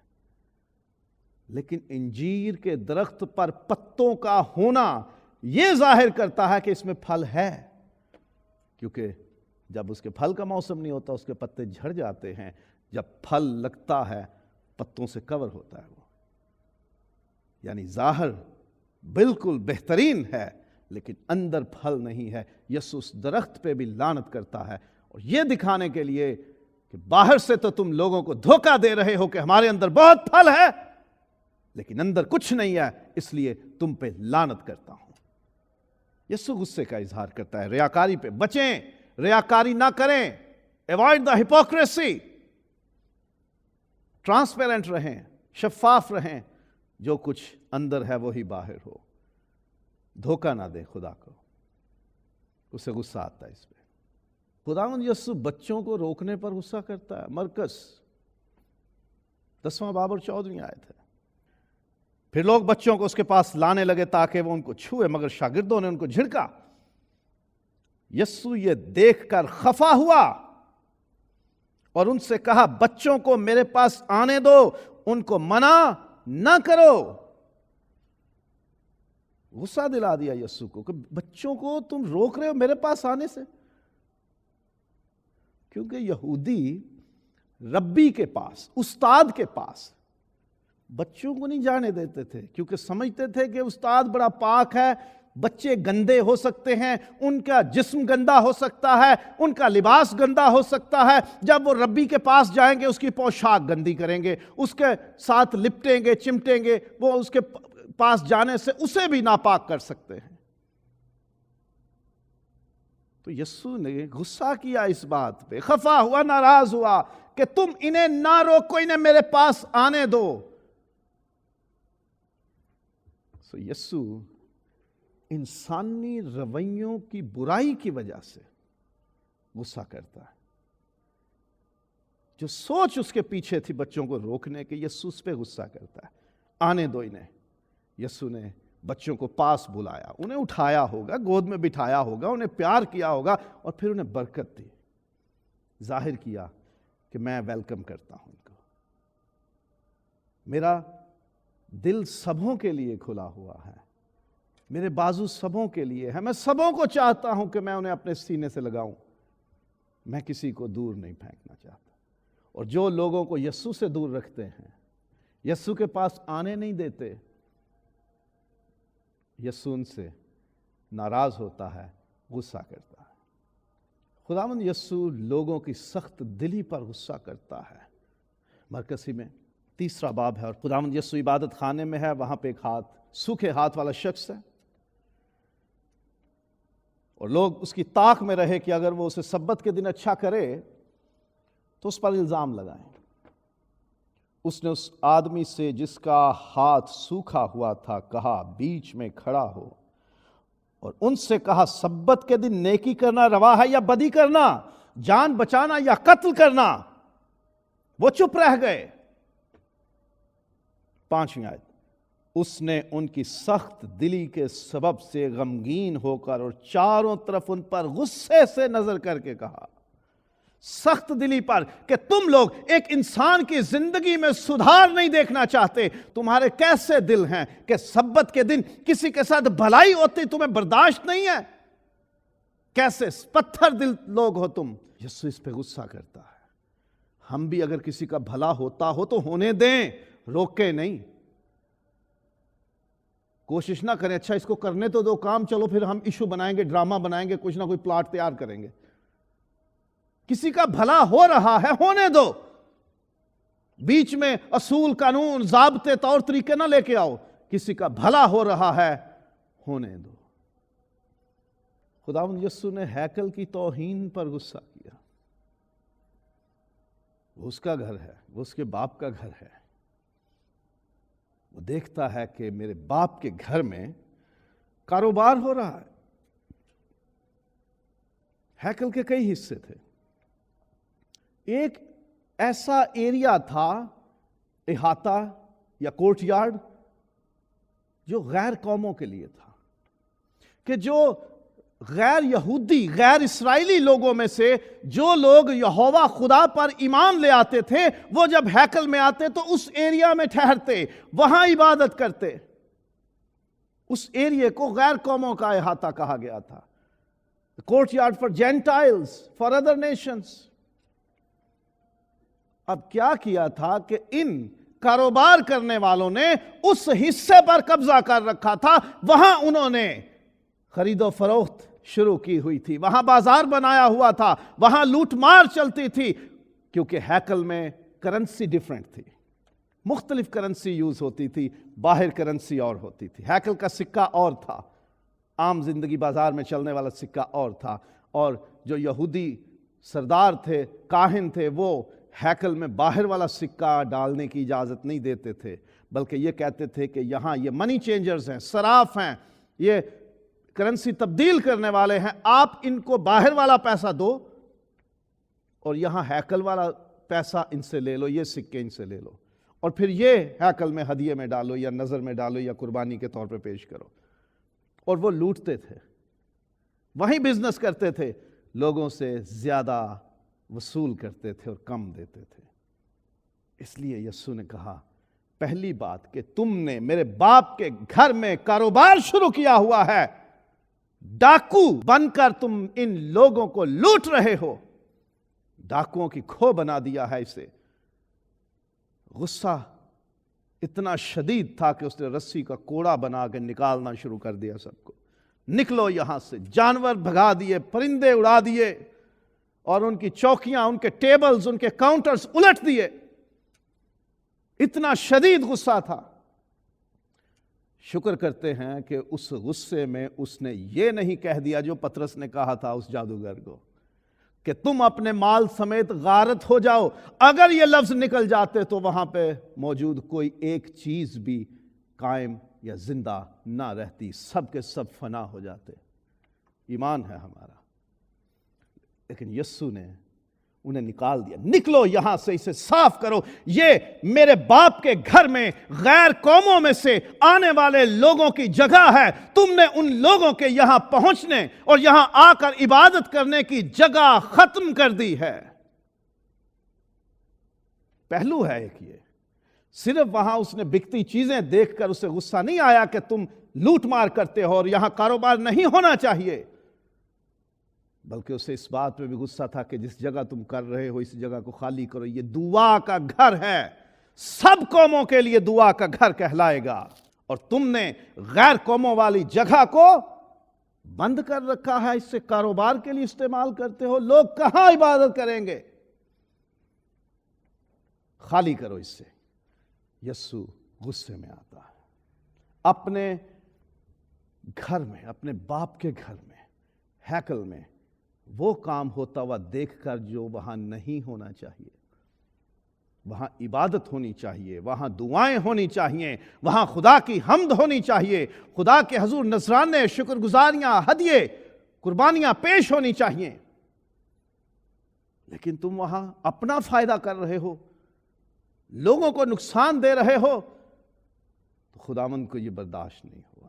لیکن انجیر کے درخت پر پتوں کا ہونا یہ ظاہر کرتا ہے کہ اس میں پھل ہے، کیونکہ جب اس کے پھل کا موسم نہیں ہوتا اس کے پتے جھڑ جاتے ہیں، جب پھل لگتا ہے پتوں سے کور ہوتا ہے وہ، یعنی ظاہر بالکل بہترین ہے لیکن اندر پھل نہیں ہے۔ یسوع اس درخت پہ بھی لعنت کرتا ہے، اور یہ دکھانے کے لیے کہ باہر سے تو تم لوگوں کو دھوکہ دے رہے ہو کہ ہمارے اندر بہت پھل ہے، لیکن اندر کچھ نہیں ہے، اس لیے تم پہ لعنت کرتا ہوں۔ یسوع غصے کا اظہار کرتا ہے۔ ریاکاری پہ بچیں، ریاکاری نہ کریں، ایوائڈ دا ہپوکریسی، ٹرانسپیرنٹ رہیں، شفاف رہیں، جو کچھ اندر ہے وہی باہر ہو، دھوکہ نہ دے خدا کو، اسے غصہ آتا ہے اس پہ۔ خداوند یسوع بچوں کو روکنے پر غصہ کرتا ہے۔ مرکز 10واں باب اور 14ویں آیت ہے۔ پھر لوگ بچوں کو اس کے پاس لانے لگے تاکہ وہ ان کو چھوئے، مگر شاگردوں نے ان کو جھڑکا۔ یسوع یہ دیکھ کر خفا ہوا اور ان سے کہا، بچوں کو میرے پاس آنے دو، ان کو منع نہ کرو۔ غصہ دلا دیا یسوع کو کہ بچوں کو تم روک رہے ہو میرے پاس آنے سے، کیونکہ یہودی ربی کے پاس، استاد کے پاس بچوں کو نہیں جانے دیتے تھے، کیونکہ سمجھتے تھے کہ استاد بڑا پاک ہے، بچے گندے ہو سکتے ہیں، ان کا جسم گندا ہو سکتا ہے، ان کا لباس گندا ہو سکتا ہے، جب وہ ربی کے پاس جائیں گے اس کی پوشاک گندی کریں گے، اس کے ساتھ لپٹیں گے، چمٹیں گے، وہ اس کے پاس جانے سے اسے بھی ناپاک کر سکتے ہیں۔ تو یسوع نے غصہ کیا اس بات پہ، خفا ہوا، ناراض ہوا کہ تم انہیں نہ روکو، انہیں میرے پاس آنے دو۔ سو یسوع انسانی رویوں کی برائی کی وجہ سے غصہ کرتا ہے۔ جو سوچ اس کے پیچھے تھی بچوں کو روکنے کے، یسوع اس پہ غصہ کرتا ہے۔ آنے دو انہیں۔ یسوع نے بچوں کو پاس بلایا، انہیں اٹھایا ہوگا، گود میں بٹھایا ہوگا، انہیں پیار کیا ہوگا، اور پھر انہیں برکت دی، ظاہر کیا کہ میں ویلکم کرتا ہوں ان کو، میرا دل سبوں کے لیے کھلا ہوا ہے، میرے بازو سبوں کے لیے ہے، میں سبوں کو چاہتا ہوں کہ میں انہیں اپنے سینے سے لگاؤں، میں کسی کو دور نہیں پھینکنا چاہتا۔ اور جو لوگوں کو یسوع سے دور رکھتے ہیں، یسوع کے پاس آنے نہیں دیتے، یسوع ان سے ناراض ہوتا ہے، غصہ کرتا ہے۔ خداوند یسوع لوگوں کی سخت دلی پر غصہ کرتا ہے۔ مرکزی میں 3 باب ہے، اور خداوند یسوع عبادت خانے میں ہے، وہاں پہ ایک سوکھے ہاتھ والا شخص ہے، اور لوگ اس کی طاق میں رہے کہ اگر وہ اسے سبت کے دن اچھا کرے تو اس پر الزام لگائیں۔ اس نے اس آدمی سے جس کا ہاتھ سوکھا ہوا تھا کہا، بیچ میں کھڑا ہو، اور ان سے کہا، سبت کے دن نیکی کرنا روا ہے یا بدی کرنا، جان بچانا یا قتل کرنا؟ وہ چپ رہ گئے۔ 5ویں آیت، اس نے ان کی سخت دلی کے سبب سے غمگین ہو کر اور چاروں طرف ان پر غصے سے نظر کر کے کہا، سخت دلی پر، کہ تم لوگ ایک انسان کی زندگی میں سدھار نہیں دیکھنا چاہتے، تمہارے کیسے دل ہیں کہ سبت کے دن کسی کے ساتھ بھلائی ہوتی تمہیں برداشت نہیں ہے؟ کیسے پتھر دل لوگ ہو تم۔ یسوع اس پہ غصہ کرتا ہے۔ ہم بھی اگر کسی کا بھلا ہوتا ہو تو ہونے دیں، روکے نہیں۔ کوشش نہ کریں اچھا اس کو کرنے تو دو کام، چلو پھر ہم ایشو بنائیں گے، ڈرامہ بنائیں گے، کچھ نہ کوئی پلاٹ تیار کریں گے۔ کسی کا بھلا ہو رہا ہے ہونے دو، بیچ میں اصول قانون ضابطے طور طریقے نہ لے کے آؤ، کسی کا بھلا ہو رہا ہے ہونے دو۔ خداوند یسوع نے ہیکل کی توہین پر غصہ کیا۔ وہ اس کا گھر ہے، وہ اس کے باپ کا گھر ہے، وہ دیکھتا ہے کہ میرے باپ کے گھر میں کاروبار ہو رہا ہے۔ ہیکل کے کئی حصے تھے، ایک ایسا ایریا تھا، احاطہ یا کورٹ یارڈ، جو غیر قوموں کے لیے تھا، کہ جو غیر یہودی غیر اسرائیلی لوگوں میں سے جو لوگ یہوہ خدا پر ایمان لے آتے تھے، وہ جب ہیکل میں آتے تو اس ایریا میں ٹھہرتے، وہاں عبادت کرتے۔ اس ایریے کو غیر قوموں کا احاطہ کہا گیا تھا، courtyard for gentiles, for other nations. اب کیا کیا تھا کہ ان کاروبار کرنے والوں نے اس حصے پر قبضہ کر رکھا تھا، وہاں انہوں نے خرید و فروخت شروع کی ہوئی تھی، وہاں بازار بنایا ہوا تھا، وہاں لوٹ مار چلتی تھی، کیونکہ ہیکل میں کرنسی ڈیفرنٹ تھی، مختلف کرنسی یوز ہوتی تھی، باہر کرنسی اور ہوتی تھی۔ ہیکل کا سکہ اور تھا، عام زندگی بازار میں چلنے والا سکہ اور تھا، اور جو یہودی سردار تھے، کاہن تھے، وہ ہیکل میں باہر والا سکہ ڈالنے کی اجازت نہیں دیتے تھے، بلکہ یہ کہتے تھے کہ یہاں یہ منی چینجرز ہیں، صراف ہیں، یہ کرنسی تبدیل کرنے والے ہیں، آپ ان کو باہر والا پیسہ دو اور یہاں ہیکل والا پیسہ ان سے لے لو، یہ سکے ان سے لے لو، اور پھر یہ ہیکل میں ہدیے میں ڈالو یا نظر میں ڈالو یا قربانی کے طور پہ پیش کرو۔ اور وہ لوٹتے تھے، وہیں بزنس کرتے تھے، لوگوں سے زیادہ وصول کرتے تھے اور کم دیتے تھے۔ اس لیے یسوع نے کہا پہلی بات کہ تم نے میرے باپ کے گھر میں کاروبار شروع کیا ہوا ہے، ڈاکو بن کر تم ان لوگوں کو لوٹ رہے ہو، ڈاکوؤں کی کھو بنا دیا ہے اسے۔ غصہ اتنا شدید تھا کہ اس نے رسی کا کوڑا بنا کے نکالنا شروع کر دیا، سب کو نکلو یہاں سے، جانور بھگا دیے، پرندے اڑا دیے، اور ان کی چوکیاں، ان کے ٹیبلز، ان کے کاؤنٹرز الٹ دیے۔ اتنا شدید غصہ تھا۔ شکر کرتے ہیں کہ اس غصے میں اس نے یہ نہیں کہہ دیا جو پطرس نے کہا تھا اس جادوگر کو، کہ تم اپنے مال سمیت غارت ہو جاؤ۔ اگر یہ لفظ نکل جاتے تو وہاں پہ موجود کوئی ایک چیز بھی قائم یا زندہ نہ رہتی، سب کے سب فنا ہو جاتے۔ ایمان ہے ہمارا، لیکن یسوع نے انہیں نکال دیا، نکلو یہاں سے، اسے صاف کرو، یہ میرے باپ کے گھر میں غیر قوموں میں سے آنے والے لوگوں کی جگہ ہے، تم نے ان لوگوں کے یہاں پہنچنے اور یہاں آ کر عبادت کرنے کی جگہ ختم کر دی ہے۔ پہلو ہے ایک یہ، صرف وہاں اس نے بکتی چیزیں دیکھ کر اسے غصہ نہیں آیا کہ تم لوٹ مار کرتے ہو اور یہاں کاروبار نہیں ہونا چاہیے، بلکہ اسے اس بات پہ بھی غصہ تھا کہ جس جگہ تم کر رہے ہو اس جگہ کو خالی کرو، یہ دعا کا گھر ہے، سب قوموں کے لیے دعا کا گھر کہلائے گا، اور تم نے غیر قوموں والی جگہ کو بند کر رکھا ہے، اس سے کاروبار کے لیے استعمال کرتے ہو، لوگ کہاں عبادت کریں گے؟ خالی کرو اس سے۔ یسوع غصے میں آتا ہے، اپنے گھر میں، اپنے باپ کے گھر میں، ہیکل میں وہ کام ہوتا ہوا دیکھ کر جو وہاں نہیں ہونا چاہیے۔ وہاں عبادت ہونی چاہیے، وہاں دعائیں ہونی چاہیے، وہاں خدا کی حمد ہونی چاہیے، خدا کے حضور نذرانے، شکر گزاریاں، ہدیے، قربانیاں پیش ہونی چاہیے، لیکن تم وہاں اپنا فائدہ کر رہے ہو، لوگوں کو نقصان دے رہے ہو، تو خداوند کو یہ برداشت نہیں ہوا۔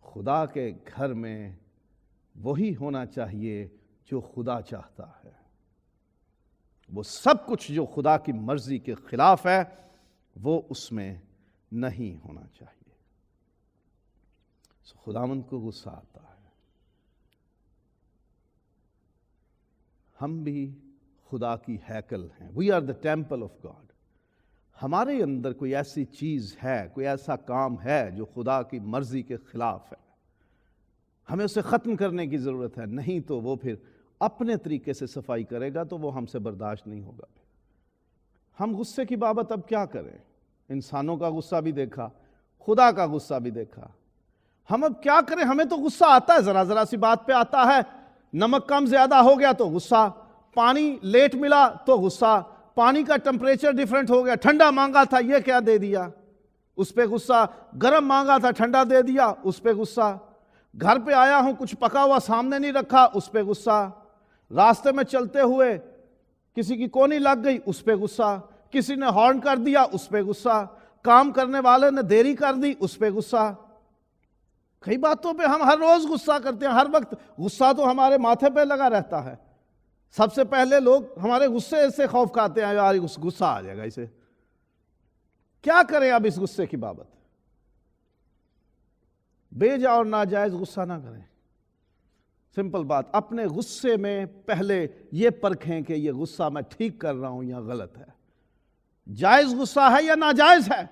خدا کے گھر میں وہی ہونا چاہیے جو خدا چاہتا ہے، وہ سب کچھ جو خدا کی مرضی کے خلاف ہے وہ اس میں نہیں ہونا چاہیے۔ خداوند کو غصہ آتا ہے۔ ہم بھی خدا کی ہیکل ہیں، we are the temple of God. ہمارے اندر کوئی ایسی چیز ہے، کوئی ایسا کام ہے جو خدا کی مرضی کے خلاف ہے، ہمیں اسے ختم کرنے کی ضرورت ہے، نہیں تو وہ پھر اپنے طریقے سے صفائی کرے گا تو وہ ہم سے برداشت نہیں ہوگا۔ ہم غصے کی بابت اب کیا کریں؟ انسانوں کا غصہ بھی دیکھا، خدا کا غصہ بھی دیکھا، ہم اب کیا کریں؟ ہمیں تو غصہ آتا ہے، ذرا ذرا سی بات پہ آتا ہے، نمک کم زیادہ ہو گیا تو غصہ، پانی لیٹ ملا تو غصہ، پانی کا ٹمپریچر ڈیفرنٹ ہو گیا، ٹھنڈا مانگا تھا یہ کیا دے دیا، اس پہ غصہ، گرم مانگا تھا ٹھنڈا دے دیا، اس پہ غصہ، گھر پہ آیا ہوں کچھ پکا ہوا سامنے نہیں رکھا، اس پہ غصہ، راستے میں چلتے ہوئے کسی کی کونی لگ گئی، اس پہ غصہ، کسی نے ہارن کر دیا، اس پہ غصہ، کام کرنے والے نے دیری کر دی، اس پہ غصہ۔ کئی باتوں پہ ہم ہر روز غصہ کرتے ہیں، ہر وقت غصہ تو ہمارے ماتھے پہ لگا رہتا ہے۔ سب سے پہلے لوگ ہمارے غصے سے خوف کھاتے ہیں، یار غصہ آ جائے گا اسے، کیا کریں اب اس غصے کی بابت؟ بے جا اور ناجائز غصہ نہ کریں۔ سمپل بات، اپنے غصے میں پہلے یہ پرکھیں کہ یہ غصہ میں ٹھیک کر رہا ہوں یا غلط ہے، جائز غصہ ہے یا ناجائز ہے۔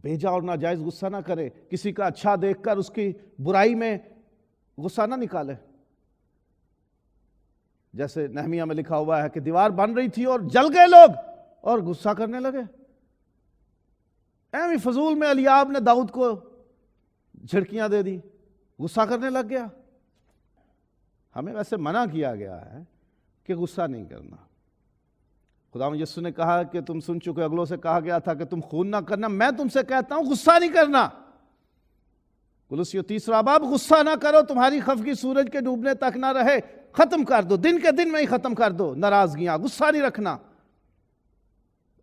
بے جا اور ناجائز غصہ نہ کرے، کسی کا اچھا دیکھ کر اس کی برائی میں غصہ نہ نکالے۔ جیسے نحمیہ میں لکھا ہوا ہے کہ دیوار بن رہی تھی اور جل گئے لوگ اور غصہ کرنے لگے۔ ایویں فضول میں الیاب نے داؤد کو جھڑکیاں دے دی، غصہ کرنے لگ گیا۔ ہمیں ویسے منع کیا گیا ہے کہ غصہ نہیں کرنا۔ خدا یسوع نے کہا کہ تم سن چکے، اگلوں سے کہا گیا تھا کہ تم خون نہ کرنا، میں تم سے کہتا ہوں غصہ نہیں کرنا۔ کولوسیوں 3 باب، غصہ نہ کرو، تمہاری خفگی سورج کے ڈوبنے تک نہ رہے، ختم کر دو، دن کے دن میں ہی ختم کر دو ناراضگیاں، غصہ نہیں رکھنا۔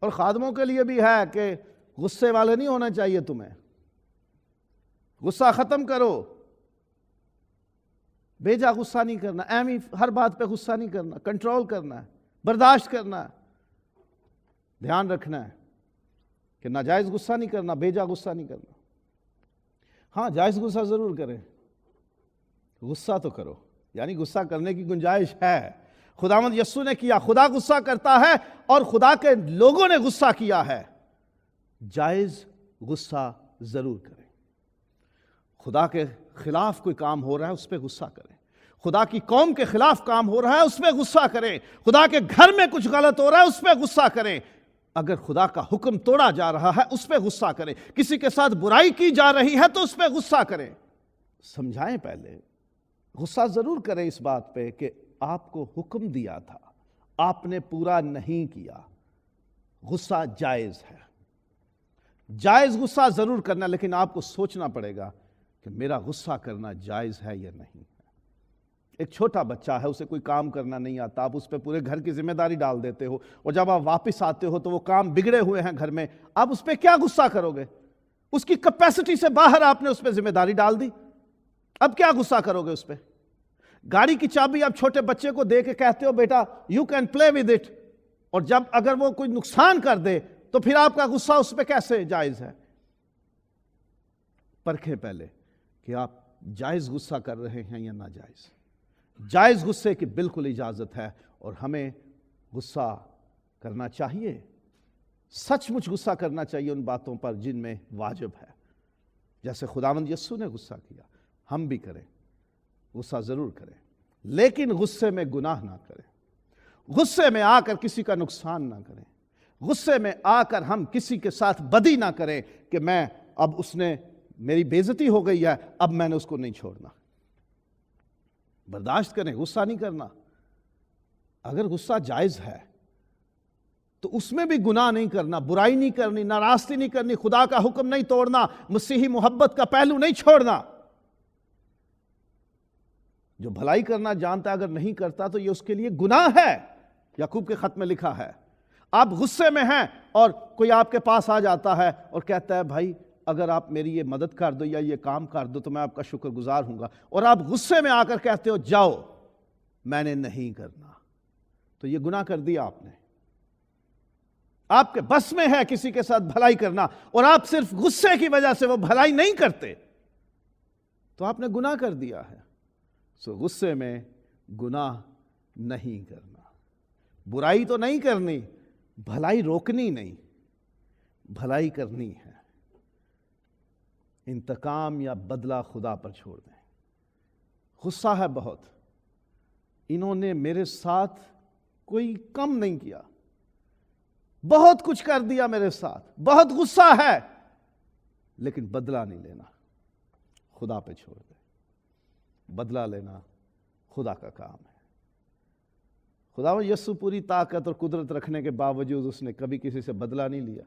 اور خادموں کے لیے بھی ہے کہ غصے والے نہیں ہونا چاہیے تمہیں، غصہ ختم کرو، بے جا غصہ نہیں کرنا، ایمی ہر بات پہ غصہ نہیں کرنا، کنٹرول کرنا ہے، برداشت کرنا ہے، دھیان رکھنا ہے کہ ناجائز غصہ نہیں کرنا، بے جا غصہ نہیں کرنا۔ ہاں جائز غصہ ضرور کریں، غصہ تو کرو، یعنی غصہ کرنے کی گنجائش ہے۔ خداوند یسوع نے کیا، خدا غصہ کرتا ہے اور خدا کے لوگوں نے غصہ کیا ہے، جائز غصہ ضرور کریں۔ خدا کے خلاف کوئی کام ہو رہا ہے اس پہ غصہ کریں، خدا کی قوم کے خلاف کام ہو رہا ہے اس پہ غصہ کریں، خدا کے گھر میں کچھ غلط ہو رہا ہے اس پہ غصہ کریں، اگر خدا کا حکم توڑا جا رہا ہے اس پہ غصہ کریں، کسی کے ساتھ برائی کی جا رہی ہے تو اس پہ غصہ کریں۔ سمجھائیں پہلے، غصہ ضرور کریں اس بات پہ کہ آپ کو حکم دیا تھا، آپ نے پورا نہیں کیا، غصہ جائز ہے، جائز غصہ ضرور کرنا، لیکن آپ کو سوچنا پڑے گا کہ میرا غصہ کرنا جائز ہے یا نہیں ہے۔ ایک چھوٹا بچہ ہے، اسے کوئی کام کرنا نہیں آتا، آپ اس پہ پورے گھر کی ذمہ داری ڈال دیتے ہو، اور جب آپ واپس آتے ہو تو وہ کام بگڑے ہوئے ہیں گھر میں، آپ اس پہ کیا غصہ کرو گے؟ اس کی کیپیسٹی سے باہر آپ نے اس پہ ذمہ داری ڈال دی، اب کیا غصہ کرو گے اس پہ؟ گاڑی کی چابی آپ چھوٹے بچے کو دے کے کہتے ہو بیٹا you can play with it, اور جب اگر وہ کوئی نقصان کر دے تو پھر آپ کا غصہ اس پہ کیسے جائز ہے؟ پرکھیں پہلے کہ آپ جائز غصہ کر رہے ہیں یا ناجائز۔ جائز غصے کی بالکل اجازت ہے اور ہمیں غصہ کرنا چاہیے، سچ مچ غصہ کرنا چاہیے ان باتوں پر جن میں واجب ہے، جیسے خداوند یسوع نے غصہ کیا، ہم بھی کریں، غصہ ضرور کریں، لیکن غصے میں گناہ نہ کریں، غصے میں آ کر کسی کا نقصان نہ کریں، غصے میں آ کر ہم کسی کے ساتھ بدی نہ کریں کہ میں اب اس نے میری بے عزتی ہو گئی ہے، اب میں نے اس کو نہیں چھوڑنا۔ برداشت کریں، غصہ نہیں کرنا۔ اگر غصہ جائز ہے تو اس میں بھی گناہ نہیں کرنا، برائی نہیں کرنی، ناراستی نہیں کرنی، خدا کا حکم نہیں توڑنا، مسیحی محبت کا پہلو نہیں چھوڑنا۔ جو بھلائی کرنا جانتا ہے اگر نہیں کرتا تو یہ اس کے لیے گناہ ہے، یعقوب کے خط میں لکھا ہے۔ آپ غصے میں ہیں اور کوئی آپ کے پاس آ جاتا ہے اور کہتا ہے بھائی اگر آپ میری یہ مدد کر دو یا یہ کام کر دو تو میں آپ کا شکر گزار ہوں گا، اور آپ غصے میں آ کر کہتے ہو جاؤ میں نے نہیں کرنا، تو یہ گناہ کر دیا آپ نے۔ آپ کے بس میں ہے کسی کے ساتھ بھلائی کرنا اور آپ صرف غصے کی وجہ سے وہ بھلائی نہیں کرتے تو آپ نے گناہ کر دیا ہے۔ غصے میں گناہ نہیں کرنا، برائی تو نہیں کرنی، بھلائی روکنی نہیں، بھلائی کرنی ہے۔ انتقام یا بدلہ خدا پر چھوڑ دیں۔ غصہ ہے بہت، انہوں نے میرے ساتھ کوئی کم نہیں کیا، بہت کچھ کر دیا میرے ساتھ، بہت غصہ ہے، لیکن بدلہ نہیں لینا، خدا پہ چھوڑ دیں۔ بدلہ لینا خدا کا کام ہے۔ خداوند یسوع پوری طاقت اور قدرت رکھنے کے باوجود اس نے کبھی کسی سے بدلہ نہیں لیا۔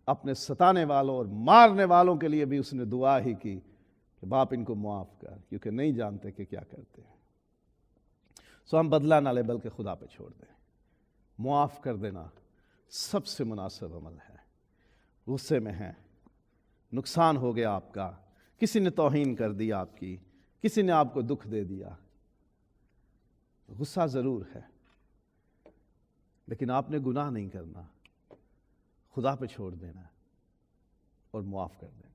اپنے ستانے والوں اور مارنے والوں کے لیے بھی اس نے دعا ہی کی کہ باپ ان کو معاف کر، کیونکہ نہیں جانتے کہ کیا کرتے ہیں۔ سو ہم بدلہ نہ لیں بلکہ خدا پہ چھوڑ دیں۔ معاف کر دینا سب سے مناسب عمل ہے۔ غصے میں ہیں، نقصان ہو گیا آپ کا، کسی نے توہین کر دی آپ کی، کسی نے آپ کو دکھ دے دیا، غصہ ضرور ہے، لیکن آپ نے گناہ نہیں کرنا، خدا پہ چھوڑ دینا اور معاف کر دینا۔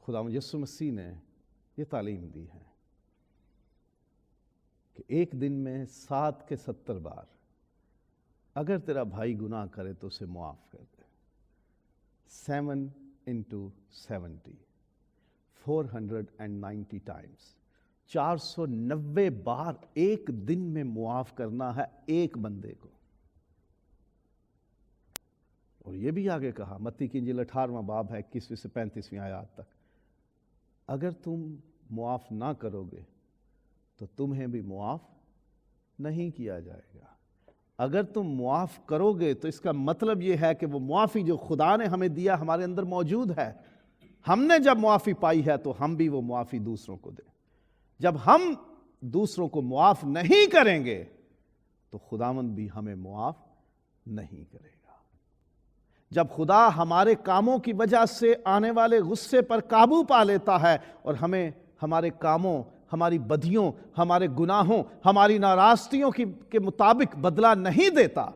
خداوند یسوع مسیح نے یہ تعلیم دی ہے کہ ایک دن میں 7 کے 70 بار اگر تیرا بھائی گناہ کرے تو اسے معاف کر دے۔ 7 into 70 490 times 490 بار ایک دن میں معاف کرنا ہے ایک بندے کو۔ اور یہ بھی آگے کہا، متی کی انجیل 18واں باب ہے 21 سے 35 آیات تک، اگر تم معاف نہ کرو گے تو تمہیں بھی معاف نہیں کیا جائے گا۔ اگر تم معاف کرو گے تو اس کا مطلب یہ ہے کہ وہ معافی جو خدا نے ہمیں دیا ہمارے اندر موجود ہے۔ ہم نے جب معافی پائی ہے تو ہم بھی وہ معافی دوسروں کو دیں۔ جب ہم دوسروں کو معاف نہیں کریں گے تو خداوند بھی ہمیں معاف نہیں کرے گا۔ جب خدا ہمارے کاموں کی وجہ سے آنے والے غصے پر قابو پا لیتا ہے اور ہمیں ہمارے کاموں، ہماری بدیوں، ہمارے گناہوں، ہماری ناراضگیوں کے مطابق بدلہ نہیں دیتا،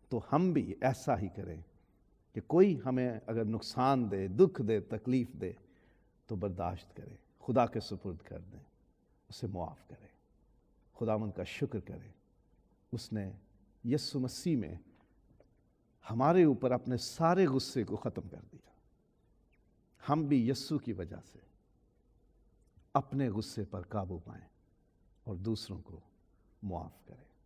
تو ہم بھی ایسا ہی کریں کہ کوئی ہمیں اگر نقصان دے، دکھ دے، تکلیف دے تو برداشت کریں، خدا کے سپرد کر دیں، اسے معاف کریں، خداوند کا شکر کریں۔ اس نے یسوع مسیح میں ہمارے اوپر اپنے سارے غصے کو ختم کر دیا۔ ہم بھی یسوع کی وجہ سے اپنے غصے پر قابو پائیں اور دوسروں کو معاف کریں۔